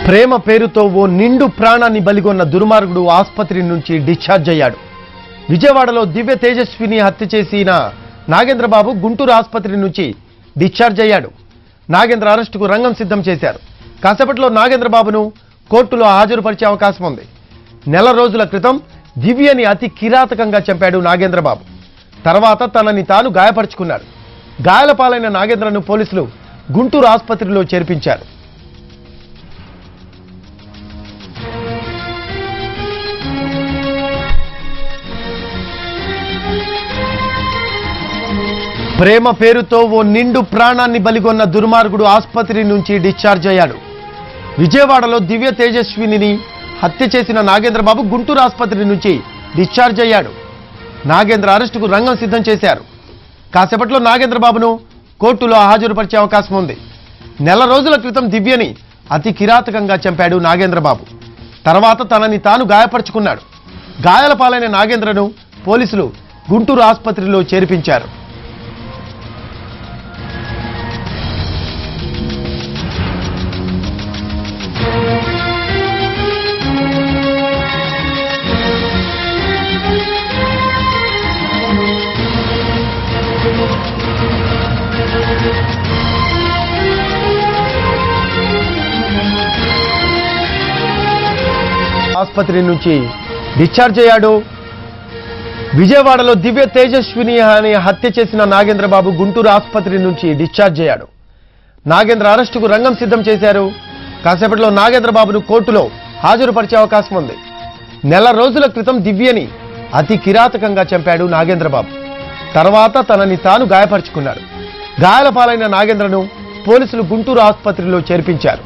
ప్రేమ పేరుతో ఓ నిండు ప్రాణాన్ని బలిగొన్న దుర్మార్గుడు ఆసుపత్రి నుంచి డిశ్చార్జ్ అయ్యాడు. విజయవాడలో దివ్య తేజస్విని హత్య చేసిన నాగేంద్రబాబు గుంటూరు ఆసుపత్రి నుంచి డిశ్చార్జ్ అయ్యాడు. నాగేంద్ర అరెస్టుకు రంగం సిద్ధం చేశారు. కాసేపట్లో నాగేంద్రబాబును కోర్టులో హాజరుపరిచే అవకాశం ఉంది. నెల రోజుల క్రితం దివ్యని అతి కిరాతకంగా చంపాడు నాగేంద్రబాబు. తర్వాత తనని తాను గాయపరుచుకున్నాడు. గాయాల పాలైన నాగేంద్రను పోలీసులు గుంటూరు ఆసుపత్రిలో చేర్పించారు. ప్రేమ పేరుతో ఓ నిండు ప్రాణాన్ని బలిగొన్న దుర్మార్గుడు ఆసుపత్రి నుంచి డిశ్చార్జ్ అయ్యాడు. విజయవాడలో దివ్య తేజస్విని హత్య చేసిన నాగేంద్రబాబు గుంటూరు ఆసుపత్రి నుంచి డిశ్చార్జ్ అయ్యాడు. నాగేంద్ర అరెస్టుకు రంగం సిద్ధం చేశారు. కాసేపట్లో నాగేంద్రబాబును కోర్టులో హాజరుపరిచే అవకాశం ఉంది. నెల రోజుల క్రితం దివ్యని అతి కిరాతకంగా చంపాడు నాగేంద్రబాబు. తర్వాత తనని తాను గాయపరుచుకున్నాడు. గాయాల పాలైన నాగేంద్రను పోలీసులు గుంటూరు ఆసుపత్రిలో చేర్పించారు. ఆసుపత్రి నుంచి డిశ్చార్జ్ అయ్యాడు. విజయవాడలో దివ్య తేజస్విని అని హత్య చేసిన నాగేంద్రబాబు గుంటూరు ఆసుపత్రి నుంచి డిశ్చార్జ్ అయ్యాడు. నాగేంద్ర అరెస్టుకు రంగం సిద్ధం చేశారు. కాసేపట్లో నాగేంద్రబాబును కోర్టులో హాజరుపరిచే అవకాశం ఉంది. నెల రోజుల క్రితం దివ్యని అతి కిరాతకంగా చంపాడు నాగేంద్రబాబు. తర్వాత తనని తాను గాయపరుచుకున్నాడు. గాయాల పాలైన నాగేంద్రను పోలీసులు గుంటూరు ఆసుపత్రిలో చేర్పించారు.